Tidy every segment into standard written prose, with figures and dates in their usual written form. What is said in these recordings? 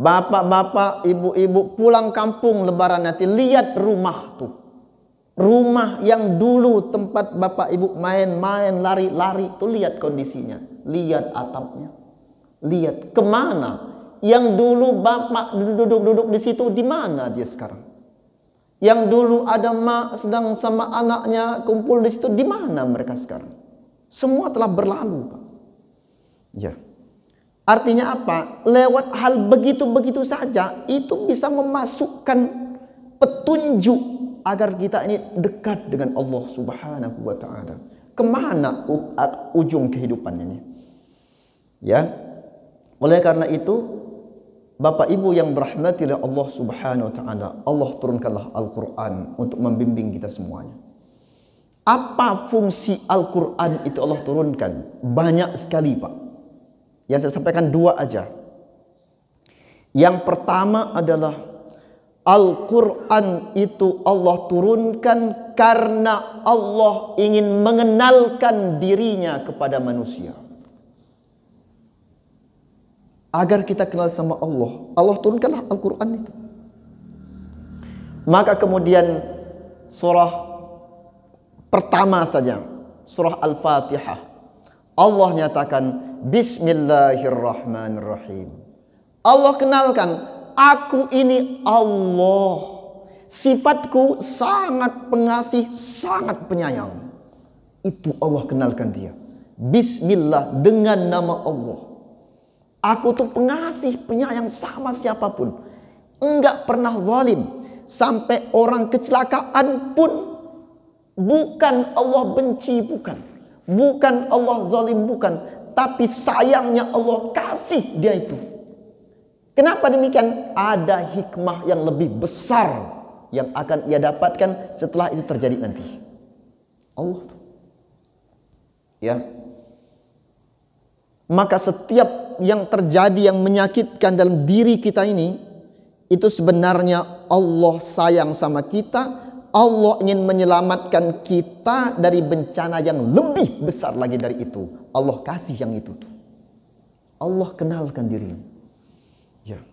Bapak-bapak, ibu-ibu pulang kampung lebaran nanti, lihat rumah tuh. Rumah yang dulu tempat bapak ibu main-main, lari-lari, tuh lihat kondisinya. Lihat atapnya. Lihat kemana. Yang dulu bapak duduk-duduk di situ, di mana dia sekarang? Yang dulu ada mak sedang sama anaknya kumpul di situ, di mana mereka sekarang? Semua telah berlalu, Pak. Ya. Artinya apa? Lewat hal begitu-begitu saja itu bisa memasukkan petunjuk agar kita ini dekat dengan Allah Subhanahu wa taala. Kemana ujung kehidupannya ini? Ya. Oleh karena itu, Bapak Ibu yang dirahmati oleh Allah Subhanahu wa taala, Allah turunkanlah Al-Qur'an untuk membimbing kita semuanya. Apa fungsi Al-Qur'an itu Allah turunkan? Banyak sekali, Pak. Yang saya sampaikan dua aja. Yang pertama adalah Al-Quran itu Allah turunkan karena Allah ingin mengenalkan dirinya kepada manusia. Agar kita kenal sama Allah, Allah turunkanlah Al-Quran itu. Maka kemudian surah pertama saja, surah Al-Fatihah, Allah nyatakan Bismillahirrahmanirrahim. Allah kenalkan, aku ini Allah. Sifatku sangat pengasih, sangat penyayang. Itu Allah kenalkan dia. Bismillah, dengan nama Allah. Aku tuh pengasih, penyayang sama siapapun. Enggak pernah zalim. Sampai orang kecelakaan pun bukan Allah benci, bukan. Bukan Allah zalim, bukan. Tapi sayangnya Allah kasih dia itu. Kenapa demikian? Ada hikmah yang lebih besar yang akan ia dapatkan setelah itu terjadi nanti. Allah. Ya. Maka setiap yang terjadi yang menyakitkan dalam diri kita ini, itu sebenarnya Allah sayang sama kita. Allah ingin menyelamatkan kita dari bencana yang lebih besar lagi dari itu. Allah kasih yang itu tuh. Allah kenalkan dirinya. Ya.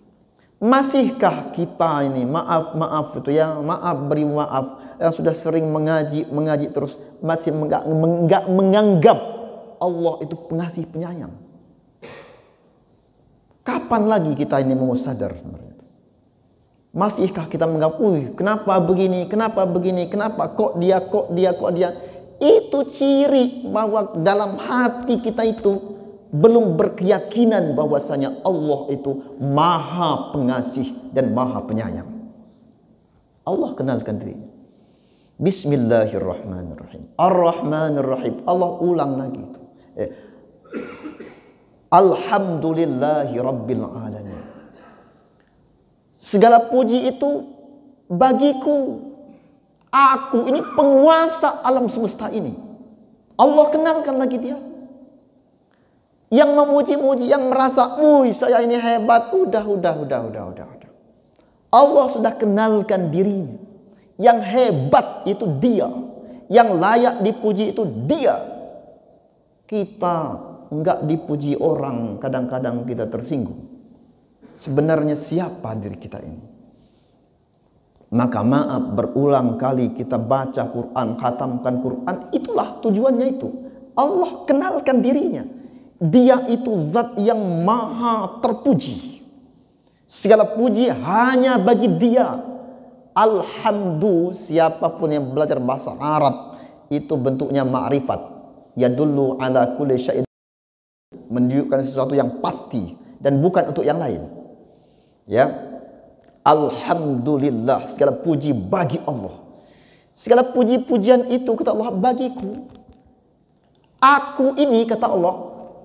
Masihkah kita ini maaf itu ya, beri maaf yang sudah sering mengaji terus masih enggak menganggap Allah itu pengasih penyayang? Kapan lagi kita ini mau sadar sebenarnya? Masihkah kita menganggap, kenapa begini, kenapa kok dia. Itu ciri bahwa dalam hati kita itu belum berkeyakinan bahwasanya Allah itu maha pengasih dan maha penyayang. Allah kenalkan dirinya. Bismillahirrahmanirrahim. Ar-Rahmanirrahim. Allah ulang lagi itu. Alhamdulillahi Rabbil Alamin. Segala puji itu bagiku. Aku ini penguasa alam semesta ini. Allah kenalkan lagi dia. Yang memuji-muji, yang merasa, saya ini hebat. Udah. Allah sudah kenalkan dirinya. Yang hebat itu dia. Yang layak dipuji itu dia. Kita enggak dipuji orang, kadang-kadang kita tersinggung. Sebenarnya siapa diri kita ini? Maka maaf, berulang kali kita baca Quran, khatamkan Quran, itulah tujuannya itu. Allah kenalkan dirinya. Dia itu zat yang maha terpuji. Segala puji hanya bagi dia. Alhamdulillah, siapapun yang belajar bahasa Arab, itu bentuknya ma'rifat. Yadullu ala kulli syai'in, menunjukkan sesuatu yang pasti dan bukan untuk yang lain. Ya, alhamdulillah, segala puji bagi Allah. Segala puji-pujian itu kata Allah bagiku. Aku ini kata Allah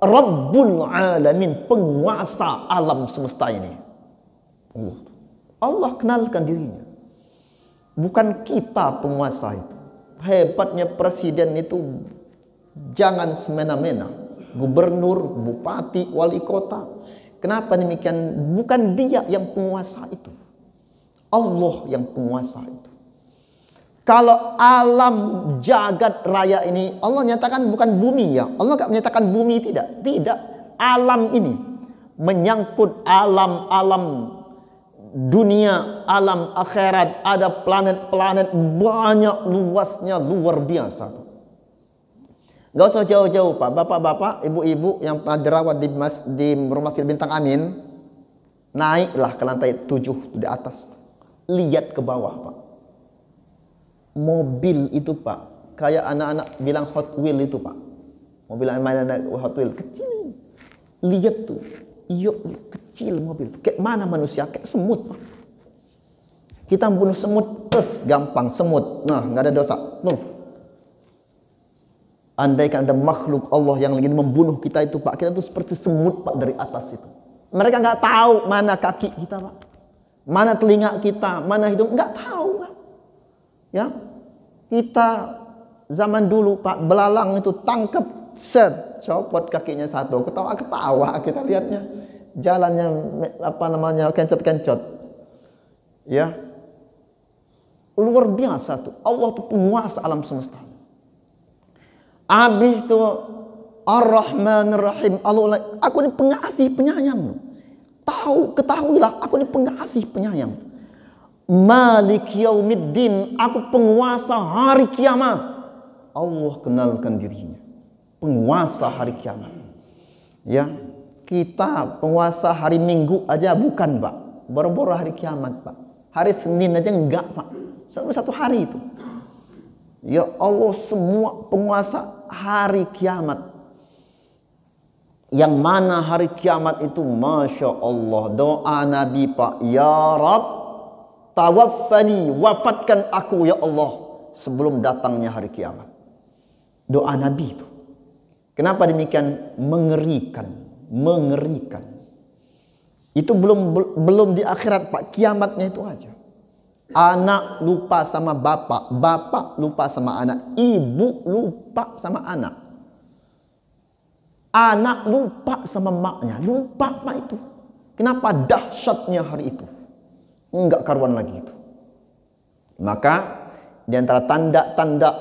Rabbul Alamin, penguasa alam semesta ini. Allah kenalkan dirinya. Bukan kita penguasa itu. Hebatnya presiden itu jangan semena-mena. Gubernur, bupati, wali kota. Kenapa demikian? Bukan dia yang penguasa itu. Allah yang penguasa itu. Kalau alam jagat raya ini, Allah nyatakan bukan bumi ya. Allah enggak menyatakan bumi, tidak. Tidak. Alam ini menyangkut alam-alam dunia, alam akhirat, ada planet-planet banyak luasnya, luar biasa. Gak usah jauh-jauh Pak, bapak-bapak, ibu-ibu yang dirawat di Rumah Sakit Bintang Amin, naiklah ke lantai 7 di atas, lihat ke bawah Pak. Mobil itu Pak, kayak anak-anak bilang Hot Wheel itu Pak, mobil mainan Hot Wheel kecil, lihat tuh, iya kecil mobil, kayak mana manusia, kayak semut Pak. Kita membunuh semut, terus gampang semut, nah nggak ada dosa, tuh. Andaikan ada makhluk Allah yang ingin membunuh kita itu Pak, kita tuh seperti semut Pak dari atas itu. Mereka nggak tahu mana kaki kita Pak, mana telinga kita, mana hidung, nggak tahu Pak. Ya, kita zaman dulu Pak, belalang itu tangkep, set, copot kakinya satu, ketawa kita lihatnya, jalannya apa namanya kencot-kencot. Ya, luar biasa tuh. Allah tuh penguasa alam semesta. Habis itu Ar-Rahman Ar-Rahim, Allah, aku ini pengasih penyayang. Ketahuilah, aku ini pengasih penyayang. Malik Yaumiddin, aku penguasa hari kiamat. Allah kenalkan dirinya, penguasa hari kiamat. Ya, kita penguasa hari Minggu aja bukan Pak, boro-boro hari kiamat Pak. Hari Senin aja enggak Pak, satu hari itu. Ya Allah, semua penguasa hari kiamat. Yang mana hari kiamat itu, Masya Allah, doa Nabi Pak, Ya Rab, tawaffani, wafatkan aku ya Allah sebelum datangnya hari kiamat. Doa Nabi itu. Kenapa demikian? Mengerikan. Itu belum di akhirat Pak, kiamatnya itu aja. Anak lupa sama bapak, bapak lupa sama anak, ibu lupa sama anak, anak lupa sama maknya, lupa Pak itu. Kenapa? Dahsyatnya hari itu, enggak karuan lagi itu. Maka di antara tanda-tanda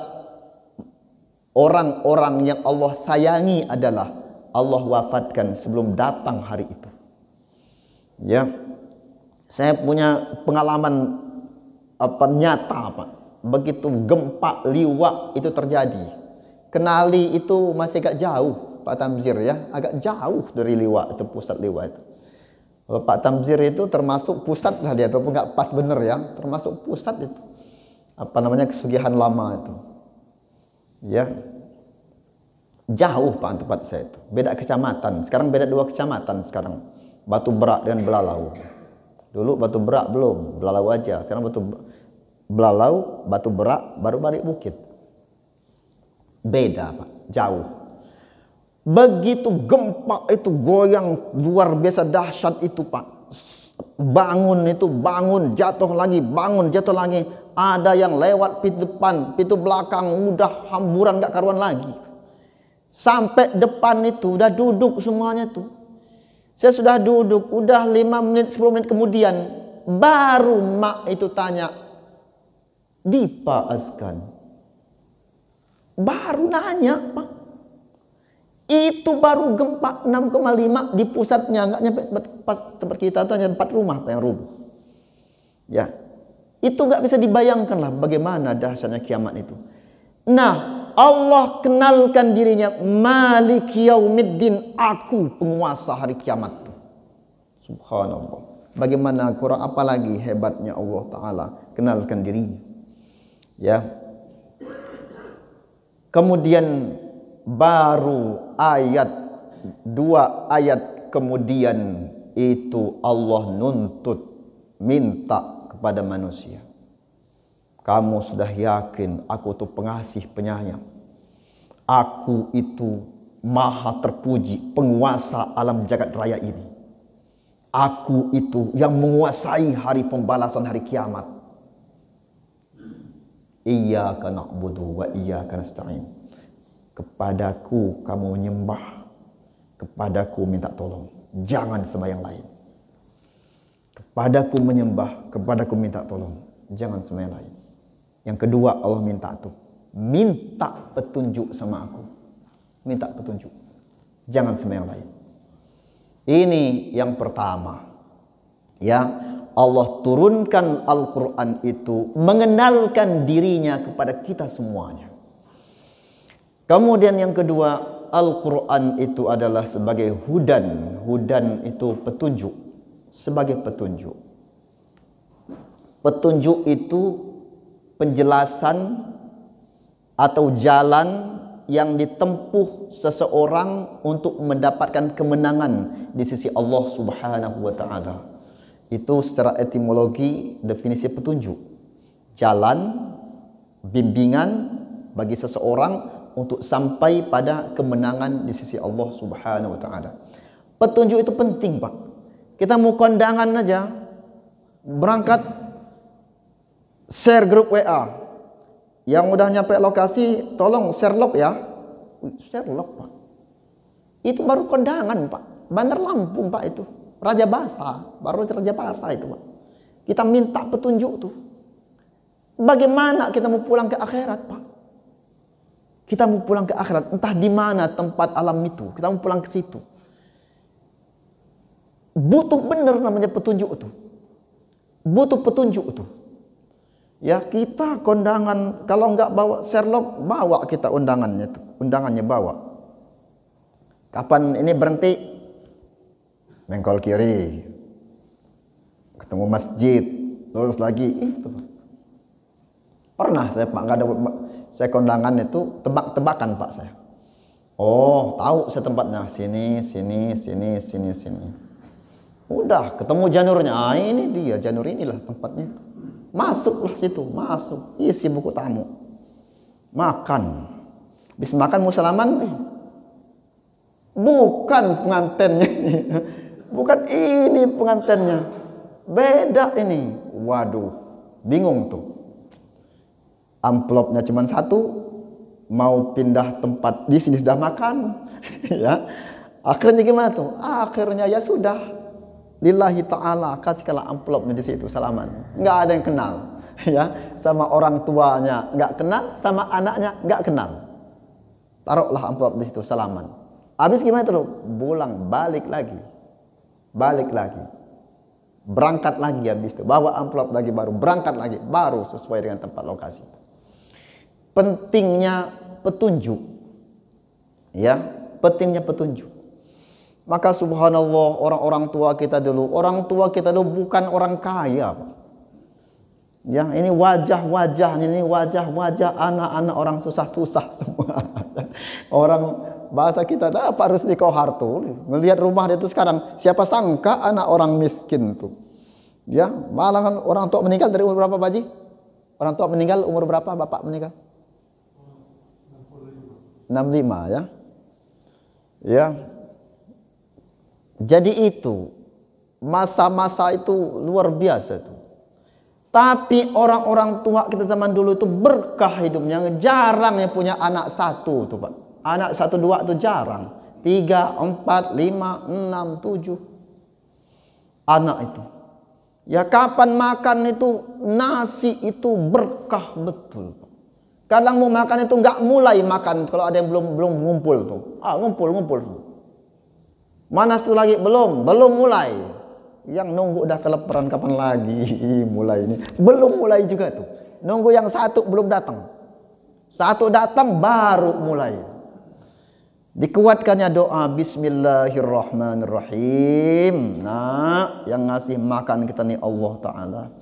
orang-orang yang Allah sayangi adalah Allah wafatkan sebelum datang hari itu. Ya, saya punya pengalaman nyata Pak. Begitu gempa liwa itu terjadi, Kenali itu masih agak jauh Pak Tamzir ya, agak jauh dari liwa itu, pusat liwa itu. Pak Tamzir itu termasuk pusat lah dia, ataupun nggak pas bener ya, termasuk pusat itu. Apa namanya, Kesugihan Lama itu. Ya, jauh Pak tempat saya itu, beda kecamatan. Sekarang beda 2 kecamatan sekarang. Batu Berak dengan Belalau. Dulu Batu Berak belum, Belalau aja. Sekarang Belalau, Batu Berak, baru balik bukit. Beda Pak, jauh. Begitu gempa itu goyang luar biasa dahsyat itu Pak. Bangun itu, bangun, jatuh lagi, bangun, jatuh lagi. Ada yang lewat pintu depan, pintu belakang, udah hamburan gak karuan lagi. Sampai depan itu udah duduk semuanya tuh. Saya sudah duduk, udah 5 menit, 10 menit kemudian baru mak itu tanya, Dipa Azkan. Baru nanya Pak. Itu baru gempa 6,5 di pusatnya, nggak nyampe pas tempat kita tuh hanya 4 rumah yang rubuh. Ya, itu nggak bisa dibayangkan lah bagaimana dahsyatnya kiamat itu. Nah, Allah kenalkan dirinya, Malik Yaumiddin, aku penguasa hari kiamat. Subhanallah. Bagaimana kurang, apalagi hebatnya Allah Ta'ala kenalkan dirinya. Ya. Kemudian baru dua ayat kemudian itu Allah nuntut, minta kepada manusia. Kamu sudah yakin aku itu pengasih penyayang, aku itu maha terpuji, penguasa alam jagat raya ini, aku itu yang menguasai hari pembalasan, hari kiamat. Iyyaka na'budu wa iyyaka nasta'in. Kepadaku kamu menyembah, kepadaku minta tolong, jangan sembahyang lain. Kepadaku menyembah, kepadaku minta tolong, jangan sembahyang lain. Yang kedua Allah minta tuh, minta petunjuk sama aku, minta petunjuk, jangan sembahyang lain. Ini yang pertama. Ya, Allah turunkan Al-Quran itu mengenalkan dirinya kepada kita semuanya. Kemudian yang kedua, Al-Quran itu adalah sebagai hudan. Hudan itu petunjuk. Sebagai petunjuk. Petunjuk itu penjelasan atau jalan yang ditempuh seseorang untuk mendapatkan kemenangan di sisi Allah Subhanahu wa Ta'ala. Itu secara etimologi definisi petunjuk. Jalan, bimbingan bagi seseorang untuk sampai pada kemenangan di sisi Allah Subhanahu wa Ta'ala. Petunjuk itu penting, Pak. Kita mau kondangan aja, berangkat share grup WA. Yang udah nyampe lokasi, tolong share log ya. Share log, Pak. Itu baru kondangan, Pak. Bandar Lampung, Pak, itu. Raja Basa, baru Raja Basa itu, Pak. Kita minta petunjuk tuh. Bagaimana kita mau pulang ke akhirat, Pak? Kita mau pulang ke akhirat, entah di mana tempat alam itu. Kita mau pulang ke situ. Butuh bener namanya petunjuk itu. Butuh petunjuk itu. Ya, kita kondangan, kalau nggak bawa Sherlock, bawa kita undangannya tuh. Undangannya bawa. Kapan ini berhenti? Mengkol kiri. Ketemu masjid, lurus lagi. Itu. Pernah saya, Pak, nggak ada, saya kondangan itu tebak-tebakan, Pak, saya. Oh, tahu saya tempatnya, sini. Udah ketemu janurnya. Ah, ini dia janur, inilah tempatnya. Masuklah situ, masuk, isi buku tamu, makan. Habis makan mau salaman, bukan pengantennya, bukan ini pengantennya, beda ini. Waduh, bingung tuh. Amplopnya cuma satu, mau pindah tempat, di sini sudah makan, ya. Akhirnya gimana tuh? Akhirnya ya sudah. Lillahi ta'ala, kasihkanlah amplopnya di situ, salaman. Nggak ada yang kenal, ya, sama orang tuanya nggak kenal, sama anaknya nggak kenal. Taruhlah amplop di situ, salaman. Habis gimana tuh? Pulang, balik lagi, berangkat lagi, habis itu bawa amplop lagi, baru berangkat lagi, baru sesuai dengan tempat lokasi. Pentingnya petunjuk, ya, pentingnya petunjuk. Maka subhanallah, orang tua kita dulu bukan orang kaya, Pak. Ya, ini wajah-wajahnya, ini wajah-wajah anak-anak orang susah-susah semua. Orang bahasa kita Pak Rusdi Kohar tuh, melihat rumah dia itu sekarang, siapa sangka anak orang miskin tuh. Ya, malah orang tua meninggal dari umur berapa, Pak Haji? Orang tua meninggal umur berapa, Bapak meninggal? 65, ya. Ya. Jadi itu masa-masa itu luar biasa tuh. Tapi orang-orang tua kita zaman dulu itu berkah hidupnya, jarang yang punya anak satu tuh, Pak. Anak 1, 2 itu jarang. 3, 4, 5, 6, 7 anak itu. Ya, kapan makan itu nasi itu berkah betul, Pak. Kadang mau makan itu nggak mulai makan kalau ada yang belum ngumpul tuh. Ngumpul. Mana satu lagi belum mulai. Yang nunggu udah kelaparan kapan lagi mulai ini. Belum mulai juga tuh. Nunggu yang satu belum datang. Satu datang baru mulai. Dikuatkannya doa Bismillahirrahmanirrahim. Nah, yang ngasih makan kita nih Allah Ta'ala.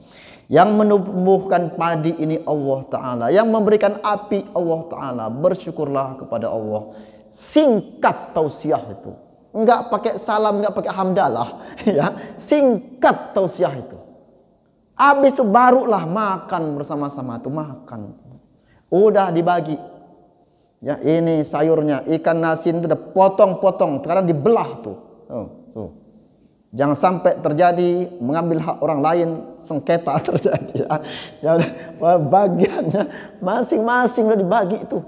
Yang menumbuhkan padi ini Allah Ta'ala. Yang memberikan api Allah Ta'ala. Bersyukurlah kepada Allah. Singkat tausiah itu. Enggak pakai salam, enggak pakai hamdalah, ya. Singkat tausiah itu. Habis itu barulah makan bersama-sama tuh, makan. Udah dibagi. Ya, ini sayurnya, ikan asin itu udah potong-potong, sekarang dibelah tuh. Tuh. Jangan sampai terjadi mengambil hak orang lain, sengketa terjadi, ya. Ya udah, bagiannya masing-masing udah dibagi itu.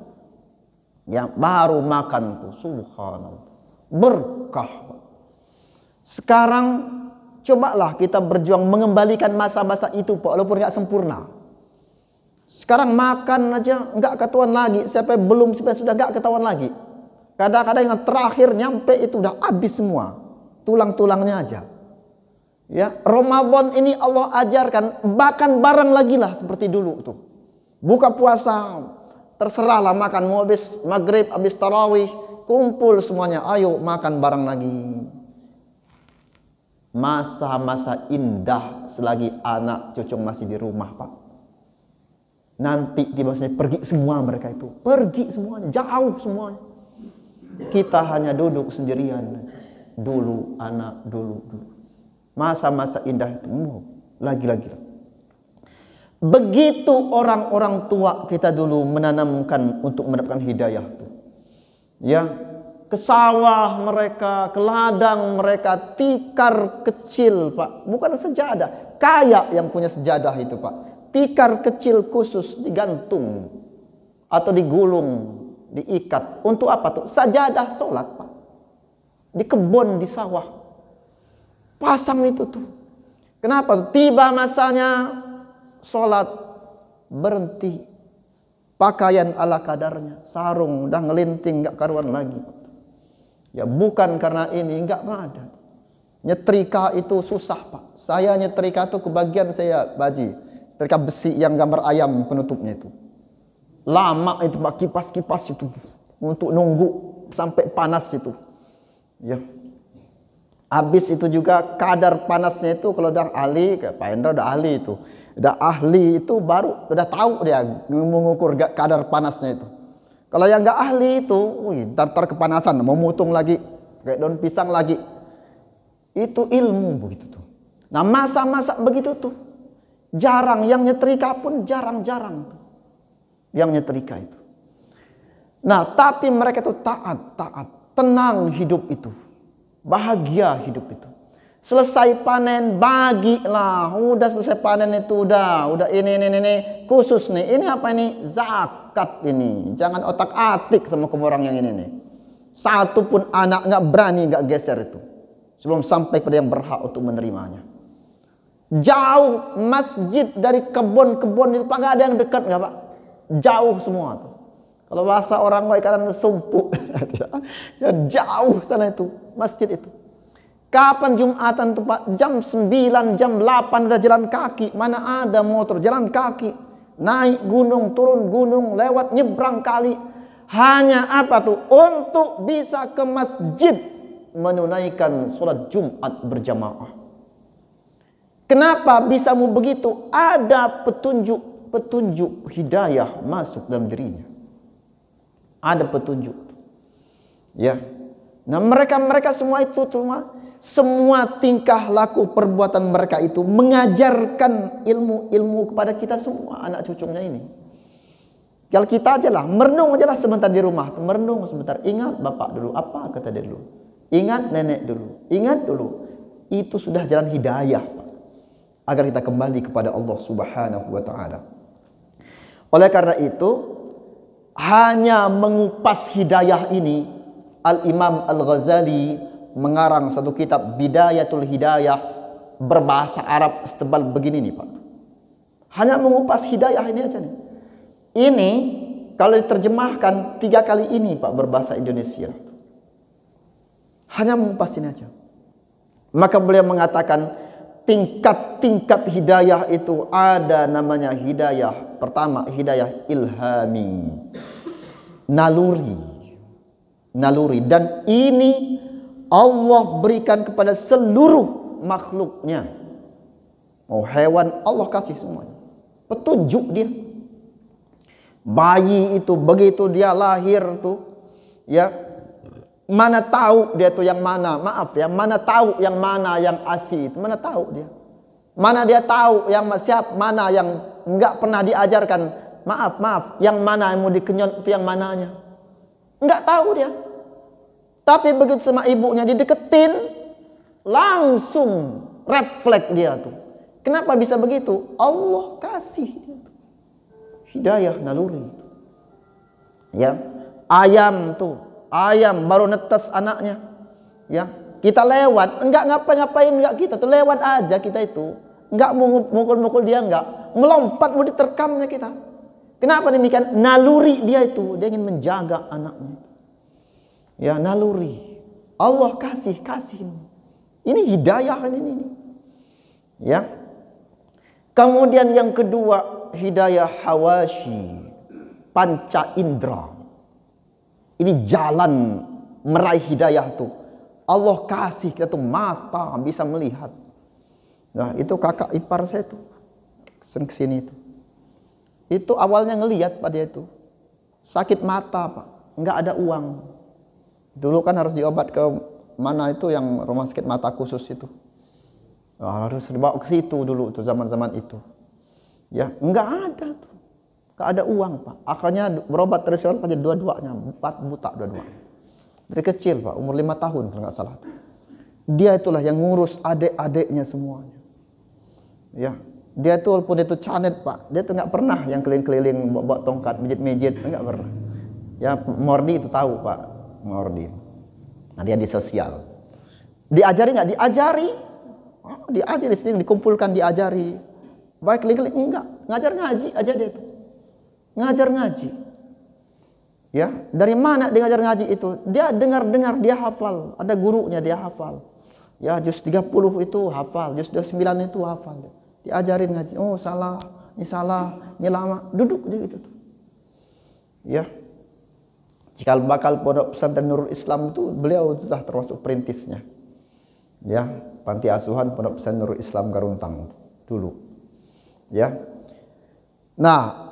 Yang baru makan tuh, subhanallah. Berkah. Sekarang cobalah kita berjuang mengembalikan masa-masa itu, Pak, walaupun nggak sempurna. Sekarang makan aja nggak ketahuan lagi, siapa belum sudah nggak ketahuan lagi. Kadang-kadang yang terakhir nyampe itu udah habis semua, tulang-tulangnya aja. Ya, Ramadan ini Allah ajarkan bahkan bareng lagi lah seperti dulu tuh. Buka puasa, terserahlah makan, mau habis maghrib, habis tarawih, kumpul semuanya, ayo makan bareng lagi. Masa-masa indah selagi anak cucu masih di rumah, Pak. Nanti tiba-tiba pergi semua mereka itu, pergi semuanya, jauh semuanya. Kita hanya duduk sendirian. Dulu anak, dulu. Masa-masa indah itu lagi-lagi. Begitu orang-orang tua kita dulu menanamkan untuk mendapatkan hidayah itu. Ya, ke sawah mereka, ke ladang mereka, tikar kecil, Pak. Bukan sejadah, kaya yang punya sejadah itu, Pak. Tikar kecil khusus digantung atau digulung, diikat. Untuk apa tuh? Sajadah sholat, Pak. Di kebun, di sawah. Pasang itu tuh. Kenapa? Tiba masanya sholat, berhenti. Pakaian ala kadarnya, sarung udah ngelinting, nggak karuan lagi. Ya bukan karena ini, nggak ada. Nyetrika itu susah, Pak. Saya nyetrika tuh kebagian saya baji. Setrika besi yang gambar ayam penutupnya itu. Lama itu, Pak, kipas-kipas itu untuk nunggu sampai panas itu. Ya. Habis itu juga kadar panasnya itu kalau udah ahli, kayak Pak Hendra udah ahli itu. Udah ahli itu baru udah tahu dia mengukur kadar panasnya itu. Kalau yang nggak ahli itu, ntar kepanasan, mau mutung lagi, kayak daun pisang lagi. Itu ilmu begitu tuh. Nah masa-masa begitu tuh, jarang yang nyetrika pun jarang-jarang yang nyetrika itu. Nah tapi mereka itu taat, tenang hidup itu. Bahagia hidup itu. Selesai panen bagilah. Udah selesai panen itu udah ini khusus nih. Ini apa ini? Zakat ini. Jangan otak-atik sama orang yang ini nih. Satu pun anak nggak berani nggak geser itu sebelum sampai pada yang berhak untuk menerimanya. Jauh masjid dari kebun-kebun itu, Pak, nggak ada yang dekat nggak, Pak? Jauh semua tuh. Kalau bahasa orang baik kadang sumpuk. Ya jauh sana itu masjid itu. Kapan Jumatan tuh, Pak? Jam 9, jam 8 udah jalan kaki. Mana ada motor, jalan kaki. Naik gunung, turun gunung, lewat nyebrang kali. Hanya apa tuh? Untuk bisa ke masjid menunaikan sholat Jumat berjamaah. Kenapa bisa mau begitu? Ada petunjuk hidayah masuk dalam dirinya. Ada petunjuk. Ya. Nah, mereka semua itu semua tingkah laku perbuatan mereka itu mengajarkan ilmu kepada kita semua anak cucunya ini. Kalau kita aja lah, merenung aja lah sebentar di rumah, merenung sebentar. Ingat bapak dulu, apa kata dia dulu. Ingat nenek dulu, ingat dulu. Itu sudah jalan hidayah, Pak. Agar kita kembali kepada Allah Subhanahu wa taala. Oleh karena itu, hanya mengupas hidayah ini, Al-Imam Al-Ghazali mengarang satu kitab Bidayatul Hidayah berbahasa Arab setebal begini nih, Pak. Hanya mengupas hidayah ini aja nih. Ini kalau diterjemahkan 3 kali ini, Pak, berbahasa Indonesia. Hanya mengupas ini aja. Maka beliau mengatakan tingkat-tingkat hidayah itu ada namanya hidayah. Pertama, hidayah ilhami. Naluri. Dan ini Allah berikan kepada seluruh makhluknya. Mau hewan Allah kasih semuanya. Petunjuk dia. Bayi itu begitu dia lahir tuh, ya, mana tahu dia tuh yang mana, maaf ya, mana tahu yang mana yang asi, mana tahu dia. Mana dia tahu yang siap, mana yang enggak pernah diajarkan. Maaf, yang mana yang mau dikenyot itu yang mananya. Enggak tahu dia. Tapi begitu sama ibunya dideketin, langsung refleks dia tuh. Kenapa bisa begitu? Allah kasih dia. Hidayah naluri. Ya, ayam baru netes anaknya. Ya, kita lewat, enggak ngapa-ngapain, enggak, kita tuh lewat aja kita itu. Enggak mukul-mukul dia, enggak. Melompat mau diterkamnya kita. Kenapa demikian? Naluri dia itu, dia ingin menjaga anaknya. Ya, naluri. Allah kasih. Ini hidayah ini. Ya. Kemudian yang kedua, hidayah hawashi, panca indera. Ini jalan meraih hidayah tuh. Allah kasih kita tuh mata bisa melihat. Nah, itu kakak ipar saya tuh kesini itu. Itu awalnya ngelihat Pak dia itu. Sakit mata Pak, nggak ada uang. Dulu kan harus diobat ke mana itu yang rumah sakit mata khusus itu. Nah, harus dibawa ke situ dulu tuh zaman-zaman itu. Ya, nggak ada tuh. Nggak ada uang Pak. Akhirnya berobat tradisional aja dua-duanya, 4 buta dua-duanya. Dari kecil Pak, umur 5 tahun kalau nggak salah. Dia itulah yang ngurus adik-adiknya semuanya. Ya, dia tuh walaupun itu canet Pak, dia tuh nggak pernah yang keliling-keliling bawa tongkat mijit-mijit, nggak pernah. Ya Mordi itu tahu Pak, Mordi. Nah, dia di sosial. Diajari nggak? Diajari. Oh, diajari sendiri, dikumpulkan, diajari. Baik keliling-keliling enggak, ngajar ngaji aja dia tuh. Ngajar ngaji. Ya, dari mana dia ngajar ngaji itu? Dia dengar-dengar, dia hafal. Ada gurunya dia hafal. Ya, juz 30 itu hafal, juz 29 itu hafal. Diajarin ngaji. Oh, salah, ini lama. Duduk dia gitu tuh. Ya. Cikal bakal pondok pesantren Nurul Islam itu beliau sudah termasuk perintisnya. Ya, panti asuhan pondok pesantren Nurul Islam Garuntang dulu. Ya. Nah,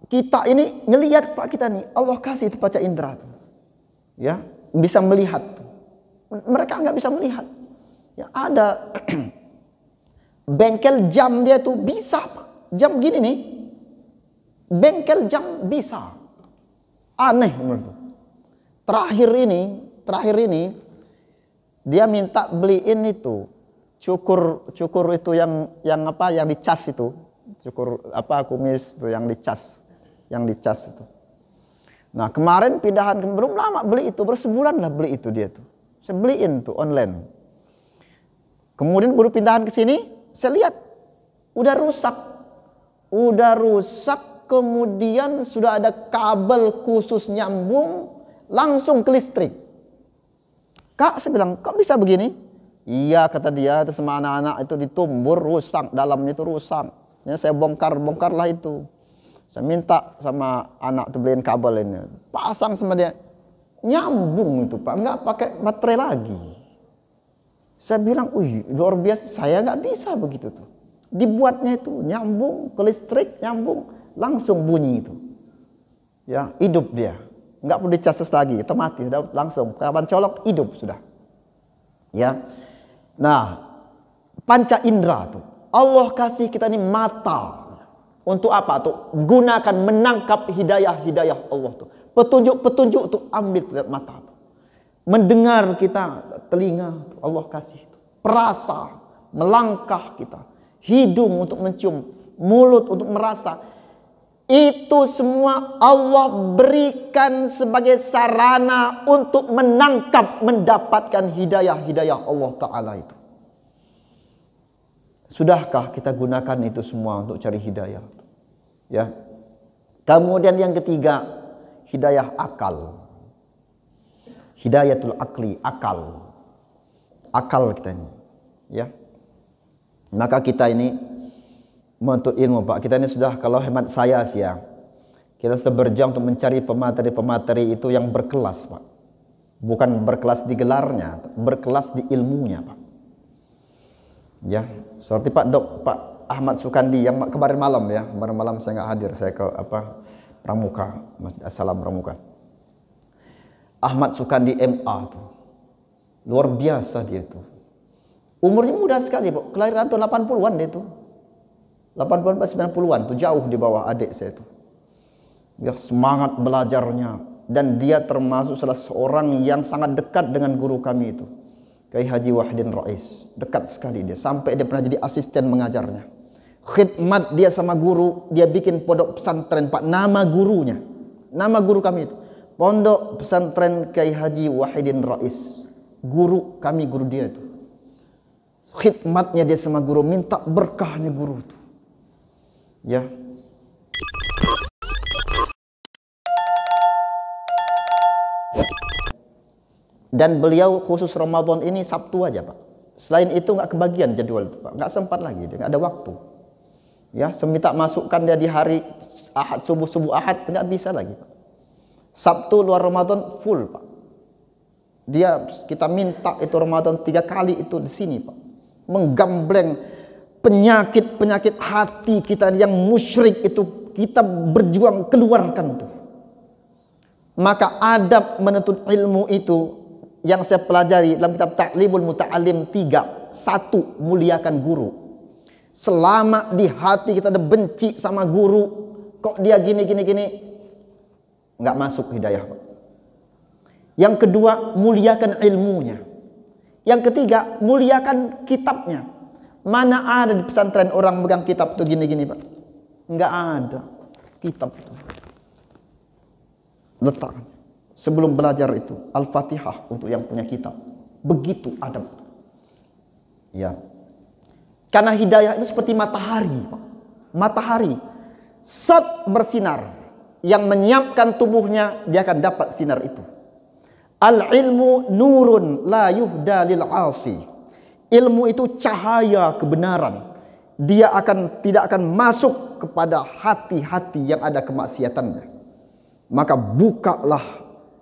kita ini ngelihat Pak, kita nih Allah kasih itu panca indera tuh. Ya, bisa melihat tuh. Mereka nggak bisa melihat. Ya, ada bengkel jam dia tuh bisa Pak. Jam gini nih. Bengkel jam bisa. Aneh menurut. Terakhir ini dia minta beliin itu cukur itu yang apa, yang dicas itu. Cukur apa, kumis itu yang dicas itu. Nah, kemarin pindahan belum lama beli itu, bersebulan lah beli itu dia tuh. Saya beliin tuh online. Kemudian baru pindahan ke sini, saya lihat udah rusak, kemudian sudah ada kabel khusus nyambung langsung ke listrik. Kak, saya bilang, kok bisa begini? Iya, kata dia, itu sama anak-anak itu ditumbur, rusak, dalamnya itu rusak. Ya, saya bongkarlah itu. Saya minta sama anak tuh beliin kabel ini. Pasang sama dia. Nyambung itu Pak, nggak pakai baterai lagi. Saya bilang, wih luar biasa, saya nggak bisa begitu tuh. Dibuatnya itu nyambung ke listrik, nyambung, langsung bunyi itu. Ya, hidup dia. Nggak perlu dicas lagi, otomatis langsung kapan colok hidup sudah. Ya. Nah, panca indera tuh. Allah kasih kita ini mata. Untuk apa tuh? Gunakan menangkap hidayah Allah tuh. Petunjuk tuh ambil dari mata tuh. Mendengar kita telinga tuh Allah kasih tuh. Perasa melangkah kita. Hidung untuk mencium, mulut untuk merasa. Itu semua Allah berikan sebagai sarana untuk menangkap, mendapatkan hidayah Allah Ta'ala itu. Sudahkah kita gunakan itu semua untuk cari hidayah? Ya. Kemudian yang ketiga, hidayah akal. Hidayatul akli, akal. Akal kita ini. Ya. Maka kita ini menuntut ilmu Pak. Kita ini sudah, kalau hemat saya sih ya, kita sudah berjuang untuk mencari pemateri itu yang berkelas Pak. Bukan berkelas di gelarnya, berkelas di ilmunya Pak. Ya, seperti Pak Ahmad Sukandi yang kemarin malam ya, kemarin malam saya nggak hadir, saya ke Pramuka, Masjid Assalam Pramuka. Ahmad Sukandi MA tuh, luar biasa dia tuh. Umurnya muda sekali Pak, kelahiran tahun 80-an dia tuh. 80-an 90-an tuh, jauh di bawah adik saya tuh. Ya, semangat belajarnya, dan dia termasuk salah seorang yang sangat dekat dengan guru kami itu, Kiai Haji Wahidin Rais. Dekat sekali dia, sampai dia pernah jadi asisten mengajarnya. Khidmat dia sama guru, dia bikin pondok pesantren Pak, nama gurunya, nama guru kami itu Pondok Pesantren Kiai Haji Wahidin Rais. Guru kami, guru dia itu. Khidmatnya dia sama guru, minta berkahnya guru itu. Ya. Dan beliau khusus Ramadan ini Sabtu aja Pak. Selain itu nggak kebagian jadwal itu, Pak. Nggak sempat lagi, dia nggak ada waktu. Ya, seminta masukkan dia di hari Ahad, subuh Ahad, nggak bisa lagi, Pak. Sabtu luar Ramadan full, Pak. Kita minta itu Ramadan 3 kali itu di sini, Pak. Menggambleng penyakit hati kita yang musyrik itu kita berjuang keluarkan tuh. Maka adab menuntut ilmu itu yang saya pelajari dalam kitab Ta'limul Muta'alim 3. 1. Muliakan guru. Selama di hati kita ada benci sama guru, kok dia gini, nggak masuk hidayah, Pak. Yang kedua, muliakan ilmunya. Yang ketiga, muliakan kitabnya. Mana ada di pesantren orang megang kitab tuh gini, Pak? Nggak ada kitab itu. Letak sebelum belajar itu Al-Fatihah untuk yang punya kitab. Begitu adab. Ya. Karena hidayah itu seperti matahari, Pak. Matahari set bersinar, yang menyiapkan tubuhnya dia akan dapat sinar itu. Al-ilmu nurun la yuhda lil 'asi. Ilmu itu cahaya kebenaran. Dia tidak akan masuk kepada hati-hati yang ada kemaksiatannya. Maka bukalah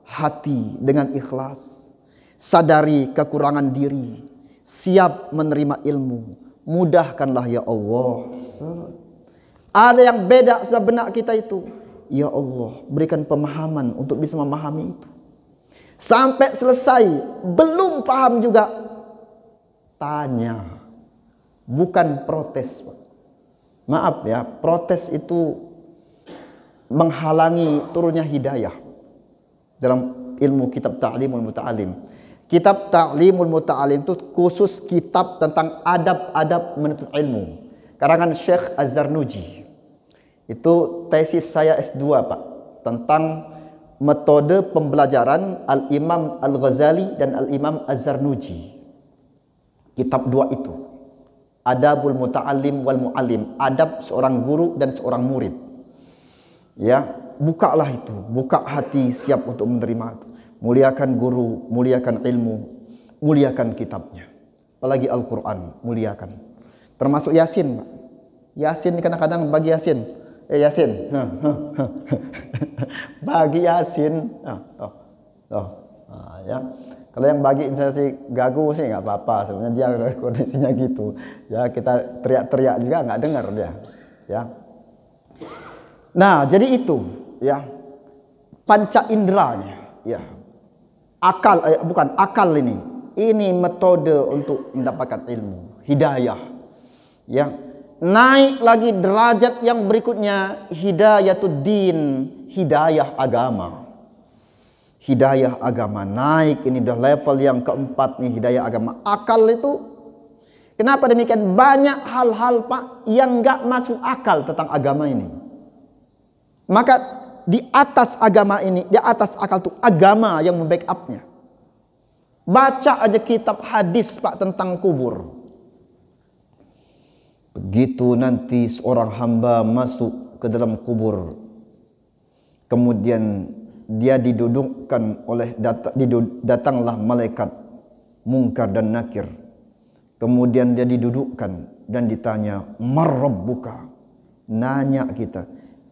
hati dengan ikhlas. Sadari kekurangan diri. Siap menerima ilmu. Mudahkanlah ya Allah. Ada yang beda dalam benak kita itu. Ya Allah, berikan pemahaman untuk bisa memahami itu. Sampai selesai, belum paham juga, tanya. Bukan protes, Pak. Maaf ya, protes itu menghalangi turunnya hidayah. Dalam ilmu kitab Ta'limul Muta'alim. Kitab Ta'limul Muta'alim itu khusus kitab tentang adab-adab menuntut ilmu. Karangan Syekh Az-Zarnuji. Itu tesis saya S2, Pak. Tentang metode pembelajaran Al-Imam Al-Ghazali dan Al-Imam Az-Zarnuji. Kitab 2 itu. Adabul Muta'alim wal Mu'alim. Adab seorang guru dan seorang murid. Ya, bukalah itu. Buka hati siap untuk menerima itu. Muliakan guru, muliakan ilmu, muliakan kitabnya. Apalagi Al-Quran, muliakan. Termasuk Yasin, Pak. Yasin kadang-kadang bagi Yasin. Yasin. Bagi Yasin. Ya. Kalau yang bagiin saya sih gagu sih nggak apa-apa. Sebenarnya dia kondisinya gitu. Ya, kita teriak-teriak juga nggak dengar dia. Ya. Nah, jadi itu ya. Panca inderanya, ya. Bukan akal ini. Ini metode untuk mendapatkan ilmu, hidayah. Ya. Naik lagi derajat yang berikutnya, hidayatuddin, hidayah agama. Hidayah agama naik, ini udah level yang keempat nih, hidayah agama. Akal itu, kenapa demikian? Banyak hal-hal, Pak, yang nggak masuk akal tentang agama ini. Maka di atas agama ini, di atas akal itu agama yang membackupnya. Baca aja kitab hadis, Pak, tentang kubur. Begitu nanti seorang hamba masuk ke dalam kubur, kemudian dia didudukkan datanglah malaikat Munkar dan Nakir. Kemudian dia didudukkan dan ditanya, "Marrabbuka?" Nanya kita,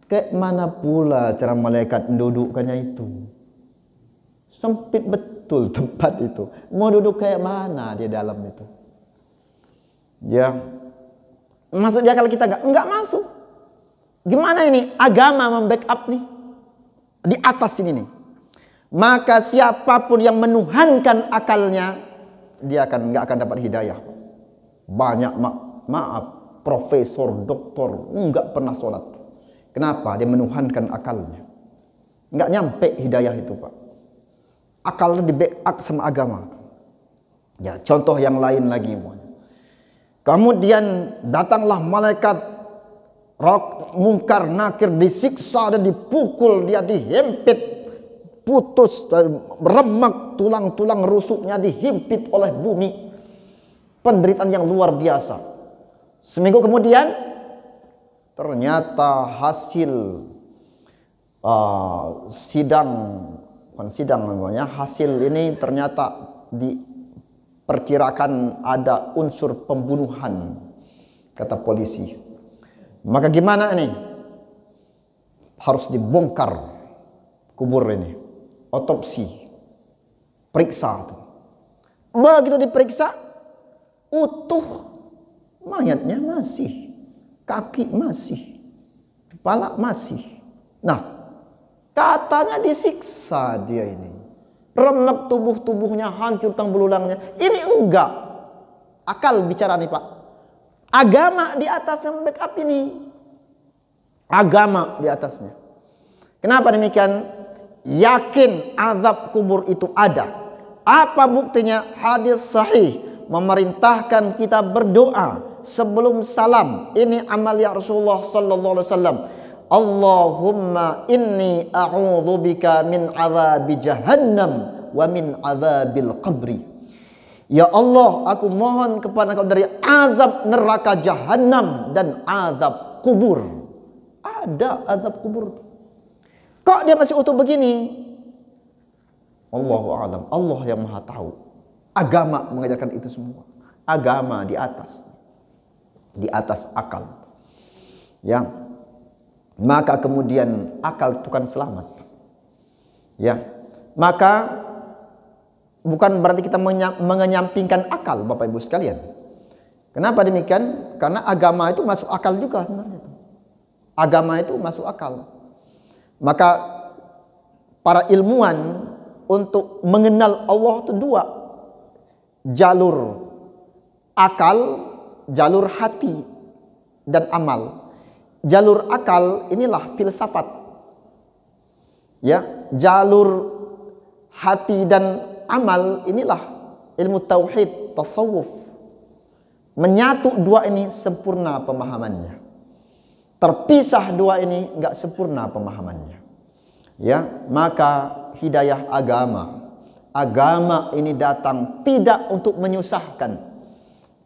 ke mana pula cara malaikat mendudukkannya itu? Sempit betul tempat itu. Mau duduk kayak mana di dalam itu? Ya, masuk di akal kita enggak masuk. Gimana ini agama membackup nih di atas ini nih? Maka siapapun yang menuhankan akalnya, dia enggak akan dapat hidayah. Banyak maaf, profesor, doktor enggak pernah sholat. Kenapa? Dia menuhankan akalnya. Enggak nyampe hidayah itu, Pak. Akal di backup sama agama. Ya, contoh yang lain lagi. Kemudian datanglah malaikat Munkar Nakir, disiksa dan dipukul, dia dihimpit, putus, remak tulang-tulang rusuknya dihimpit oleh bumi. Penderitaan yang luar biasa. Seminggu kemudian ternyata hasil hasil ini ternyata perkirakan ada unsur pembunuhan, kata polisi. Maka gimana ini? Harus dibongkar kubur ini, otopsi, periksa. Begitu diperiksa, utuh, mayatnya masih, kaki masih, kepala masih. Nah, katanya disiksa dia ini, remek tubuhnya, hancur tulang belulangnya. Ini enggak akal bicara nih Pak. Agama di atas yang backup ini, agama di atasnya. Kenapa demikian? Yakin azab kubur itu ada. Apa buktinya? Hadis sahih memerintahkan kita berdoa sebelum salam. Ini amalia Rasulullah sallallahu alaihi wasallam. Allahumma inni a'udzubika min azabi jahannam wa min azabil qabri. Ya Allah, aku mohon kepada Engkau dari azab neraka jahanam dan azab kubur. Ada azab kubur. Kok dia masih utuh begini? Allahu a'lam. Allah yang maha tahu. Agama mengajarkan itu semua. Agama di atas akal. Ya. Maka kemudian akal itu kan selamat. Ya. Maka bukan berarti kita mengenyampingkan akal, Bapak Ibu sekalian. Kenapa demikian? Karena agama itu masuk akal juga sebenarnya. Agama itu masuk akal. Maka para ilmuwan untuk mengenal Allah itu dua. Jalur akal, jalur hati dan amal. Jalur akal inilah filsafat. Ya, jalur hati dan amal inilah ilmu tauhid, tasawuf. Menyatu dua ini sempurna pemahamannya. Terpisah dua ini enggak sempurna pemahamannya. Ya, maka hidayah agama ini datang tidak untuk menyusahkan.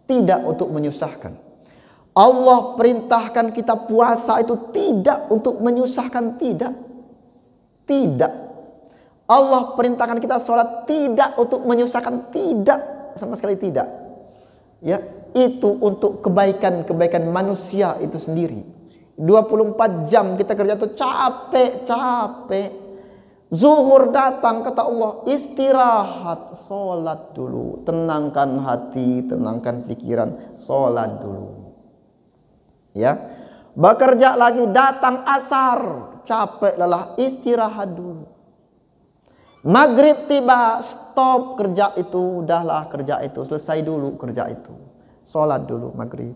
Tidak untuk menyusahkan. Allah perintahkan kita puasa itu tidak untuk menyusahkan, tidak. Tidak. Allah perintahkan kita sholat tidak untuk menyusahkan, tidak, sama sekali tidak. Ya, itu untuk kebaikan manusia itu sendiri. 24 jam kita kerja tuh capek. Zuhur datang, kata Allah, istirahat, sholat dulu, tenangkan hati, tenangkan pikiran, sholat dulu. Ya, bekerja lagi, datang asar, capek lelah, istirahat dulu. Maghrib tiba, stop kerja itu, udahlah kerja itu, selesai dulu kerja itu, sholat dulu maghrib.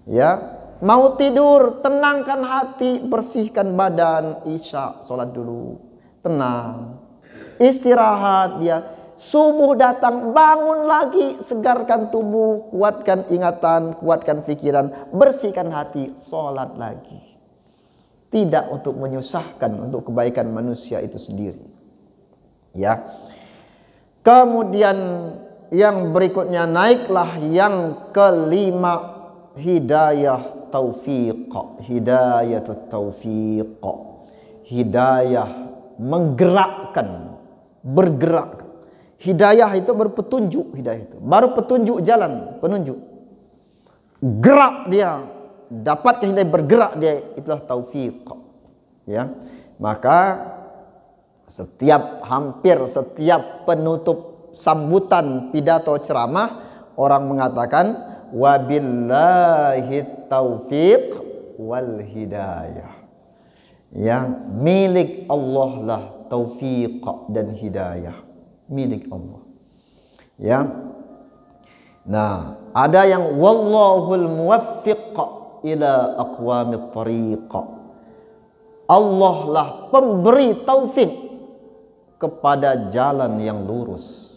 Ya, mau tidur, tenangkan hati, bersihkan badan, isya, sholat dulu, tenang, istirahat dia. Subuh datang, bangun lagi, segarkan tubuh, kuatkan ingatan, kuatkan pikiran, bersihkan hati, sholat lagi. Tidak untuk menyusahkan, untuk kebaikan manusia itu sendiri. Ya. Kemudian yang berikutnya, naiklah yang kelima, hidayah taufiq, hidayatut taufiq, hidayah menggerakkan, bergerak. Hidayah itu berpetunjuk, hidayah itu baru petunjuk jalan, penunjuk. Gerak dia, dapat hidayah, bergerak dia, itulah taufiq. Ya, maka hampir setiap penutup sambutan pidato ceramah orang mengatakan wabillahi taufiq wal hidayah. Ya, milik Allah lah taufiq dan hidayah, milik Allah. Ya. Nah, ada yang wallahul muwaffiq ila aqwamit thariq. Allah lah pemberi taufik kepada jalan yang lurus.